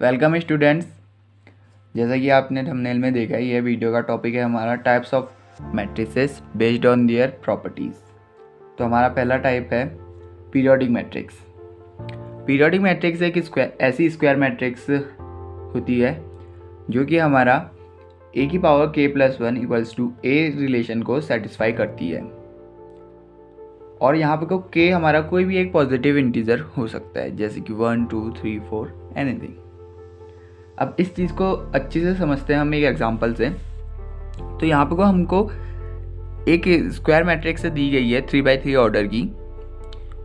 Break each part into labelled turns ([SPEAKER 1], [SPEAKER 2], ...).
[SPEAKER 1] Welcome students. जैसा कि आपने थंबनेल में देखा है, ये वीडियो का टॉपिक है हमारा types of matrices based on their properties. तो हमारा पहला टाइप है पीरियोडिक मैट्रिक्स। पीरियोडिक मैट्रिक्स एक ऐसी स्क्वायर मैट्रिक्स होती है जो कि हमारा ए की power k+1 equals to A relation को सेटिस्फाई करती है। और यहाँ पे को k हमारा कोई भी एक पॉजिटिव इंटीजर हो सकता है, जैसे कि 1, 2, 3, 4 एनीथिंग। अब इस चीज़ को अच्छे से समझते हैं हम एक एग्जांपल से। तो यहाँ पे को हमको एक स्क्वायर मैट्रिक्स दी गई है 3x3 ऑर्डर की,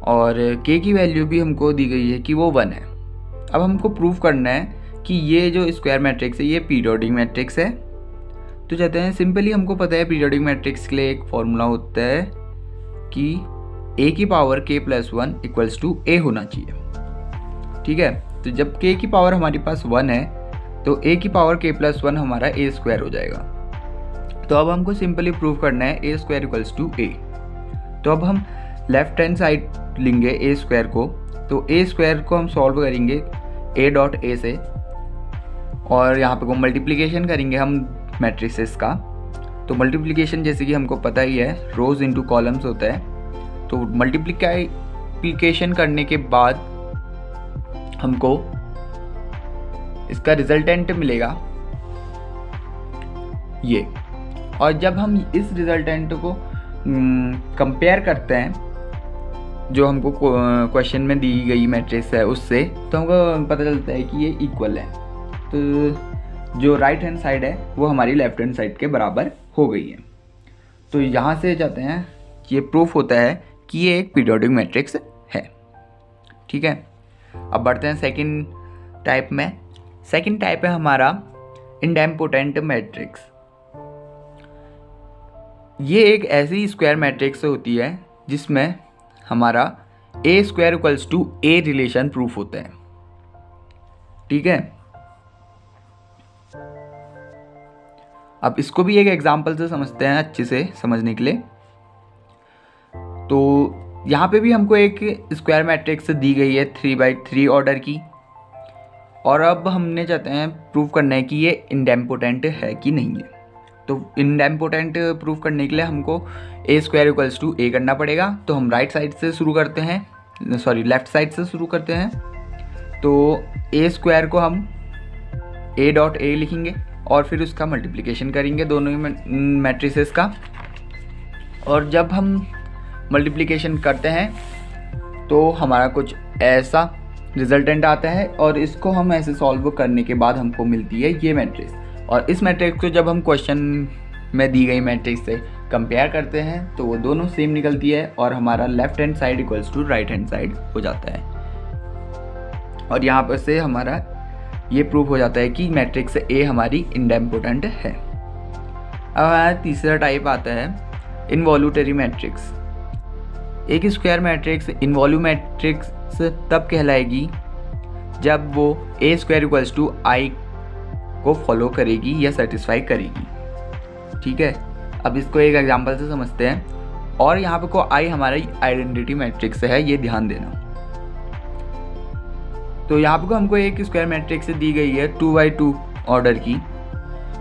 [SPEAKER 1] और k की वैल्यू भी हमको दी गई है कि वो 1 है। अब हमको प्रूव करना है कि ये जो स्क्वायर मैट्रिक्स है ये पीरियोडिक मैट्रिक्स है। तो चाहते हैं सिंपली, हमको पता है पीरियोडिक मैट्रिक्स के लिए एक फॉर्मूला होता है कि a की power k+1 equals to a होना चाहिए। ठीक है, तो जब k की पावर हमारे पास 1 है तो a की पावर k+1 हमारा a² हो जाएगा। तो अब हमको सिंपली प्रूव करना है a² इक्वल्स टू a। तो अब हम लेफ्ट हैंड साइड लेंगे a² को, तो a² को हम सॉल्व करेंगे a.a से, और यहाँ पे को मल्टीप्लिकेशन करेंगे हम मैट्रिसेस का। तो मल्टीप्लिकेशन जैसे कि हमको पता ही है, रोज इनटू कॉलम्स होता है। तो मल्टीप्लिकेशन करने के बाद हमको इसका रिजल्टेंट मिलेगा ये। और जब हम इस रिजल्टेंट को कंपेयर करते हैं जो हमको क्वेश्चन में दी गई मैट्रिक्स है उससे, तो हमको पता चलता है कि ये इक्वल है। तो जो राइट हैंड साइड है वो हमारी लेफ्ट हैंड साइड के बराबर हो गई है। तो यहाँ से जाते हैं, ये प्रूफ होता है कि ये एक पीरियोडिक मैट्रिक्स है। ठीक है, अब बढ़ते हैं सेकंड टाइप में। सेकंड टाइप है हमारा इंडेम्पोटेंट मैट्रिक्स। ये एक ऐसी स्क्वायर मैट्रिक्स होती है जिसमें हमारा a² equals to a relation proof होता है। ठीक है, अब इसको भी एक एग्जांपल से समझते हैं अच्छे से समझने के लिए। तो यहाँ पे भी हमको एक स्क्वायर मैट्रिक्स दी गई है 3x3 ऑर्डर की, और अब हमने चाहते हैं प्रूव करना है कि ये इंडेम्पोटेंट है कि नहीं है। तो इंडेम्पोटेंट प्रूव करने के लिए हमको a² इक्वल्स टू a करना पड़ेगा। तो हम राइट साइड से शुरू करते हैं, लेफ्ट साइड से शुरू करते हैं। तो a² को हम a.a लिखेंगे और फिर उसका मल्टीप्लिकेशन करेंगे दोनों ही मैट्रिसेस का। और जब हम मल्टीप्लिकेशन करते हैं तो हमारा कुछ ऐसा रिजल्टेंट आता है, और इसको हम ऐसे सॉल्व करने के बाद हमको मिलती है ये मैट्रिक्स। और इस मैट्रिक्स को जब हम क्वेश्चन में दी गई मैट्रिक्स से कंपेयर करते हैं तो वो दोनों सेम निकलती है, और हमारा left hand side equals to right hand side हो जाता है। और यहाँ पर से हमारा ये प्रूफ हो जाता है कि मैट्रिक्स ए हमारी इंडेम्पोटेंट है। अब हमारा तीसरा टाइप आता है इनवॉल्यूटरी मैट्रिक्स। एक स्क्वायर मैट्रिक्स इनवॉल्यू मैट्रिक्स तब कहलाएगी जब वो a² इक्वल्स टू i को फॉलो करेगी या सेटिस्फाई करेगी। ठीक है, अब इसको एक एग्जांपल से समझते हैं। और यहाँ पे को i हमारी आइडेंटिटी मैट्रिक्स है, ये ध्यान देना। तो यहाँ पे को हमको एक स्क्वायर मैट्रिक्स दी गई है 2x2 ऑर्डर की।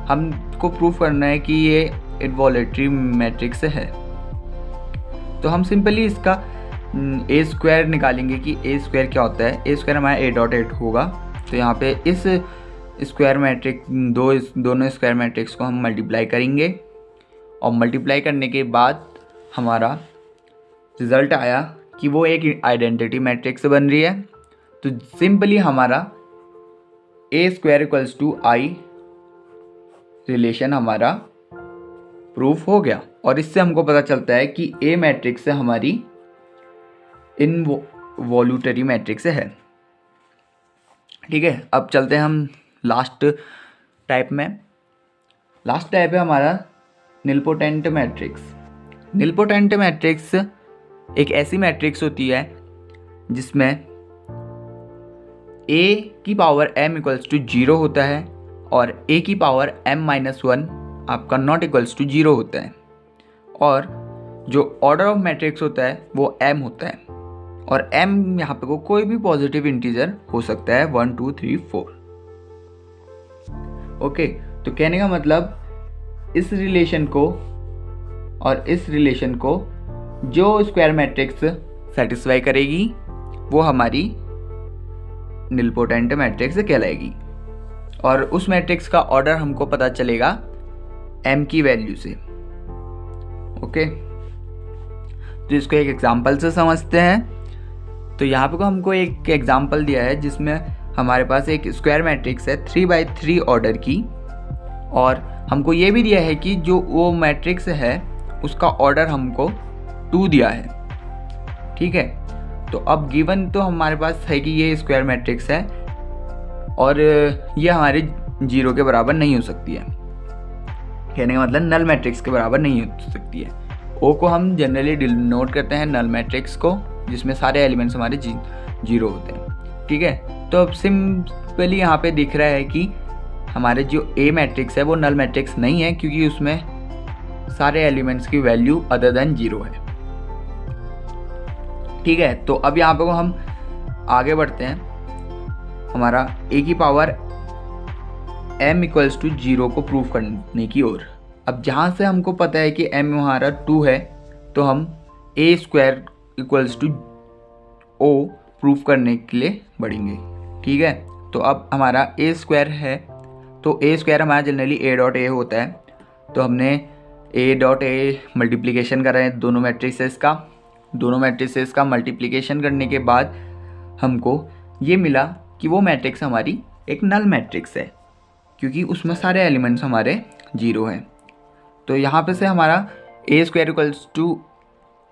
[SPEAKER 1] हमको प्रूफ करना है कि ये इनवॉल्यूटरी मैट्रिक्स है। तो हम सिंपली इसका a² निकालेंगे कि a² क्या होता है। a² हमारा a.8 होगा। तो यहाँ पे इस स्क्वायर मैट्रिक्स दोनों स्क्वायर मैट्रिक्स को हम मल्टीप्लाई करेंगे, और मल्टीप्लाई करने के बाद हमारा रिज़ल्ट आया कि वो एक आइडेंटिटी मैट्रिक्स बन रही है। तो सिंपली हमारा a² equals to i relation हमारा प्रूफ हो गया। और इससे हमको पता चलता है कि a मैट्रिक्स हमारी इनवॉल्यूटरी मैट्रिक्स है। ठीक है, अब चलते हैं हम लास्ट टाइप में। लास्ट टाइप है हमारा निलपोटेंट मैट्रिक्स। निलपोटेंट मैट्रिक्स एक ऐसी मैट्रिक्स होती है जिसमें a की पावर m इक्वल्स टू 0 होता है, और a की पावर m-1 आपका नॉट इक्वल्स टू 0 होता है। और जो ऑर्डर ऑफ मैट्रिक्स होता है वो m होता है, और m यहाँ पे को कोई भी पॉजिटिव इंटीजर हो सकता है 1, 2, 3, 4। ओके, तो कहने का मतलब इस रिलेशन को और इस रिलेशन को जो स्क्वायर मैट्रिक्स सेटिस्फाई करेगी वो हमारी निलपोटेंट मैट्रिक्स कहलाएगी। और उस मैट्रिक्स का ऑर्डर हमको पता चलेगा m की वैल्यू से। ओके, तो इसको एक एग्जांपल से समझते हैं। तो यहाँ पे हमको एक एग्जांपल दिया है जिसमें हमारे पास एक स्क्वायर मैट्रिक्स है 3x3 ऑर्डर की, और हमको ये भी दिया है कि जो वो मैट्रिक्स है उसका ऑर्डर हमको 2 दिया है। ठीक है, तो अब गिवन तो हमारे पास है कि ये स्क्वायर मैट्रिक्स है और ये हमारे 0 के बराबर नहीं हो सकती है। कहने का मतलब नल मैट्रिक्स के बराबर नहीं हो सकती है। ओ को हम जनरली डिनोट करते हैं नल मैट्रिक्स को, जिसमें सारे एलिमेंट्स हमारे 0 होते हैं। ठीक है, तो अब सिंपली यहाँ पे दिख रहा है कि हमारे जो ए मैट्रिक्स है वो नल मैट्रिक्स नहीं है, क्योंकि उसमें सारे एलिमेंट्स की वैल्यू अदर देन 0 है। ठीक है, तो अब यहाँ पे हम आगे बढ़ते हैं हमारा a की पावर m इक्वल्स टू 0 को प्रूव करने की ओर। अब जहाँ से हमको पता है कि m हमारा 2 है, तो हम a square equals to o prove करने के लिए बढ़ेंगे। ठीक है, तो अब हमारा a स्क्वायर है, तो a स्क्वायर हमारा जनरली a डॉट a होता है। तो हमने a डॉट a मल्टीप्लिकेशन करा है दोनों मैट्रिसेस का मल्टीप्लिकेशन करने के बाद हमको ये मिला कि वो मैट्रिक्स हमारी एक नल मैट्रिक्स है, क्योंकि उसमें सारे एलिमेंट्स हमारे 0 हैं। तो यहाँ पे से हमारा a square equals to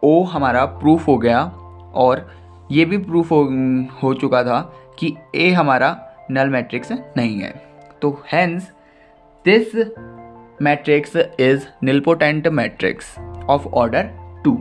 [SPEAKER 1] o हमारा प्रूफ हो गया, और ये भी प्रूफ हो चुका था कि a हमारा नल मैट्रिक्स नहीं है। तो hence this matrix is nilpotent matrix of order 2।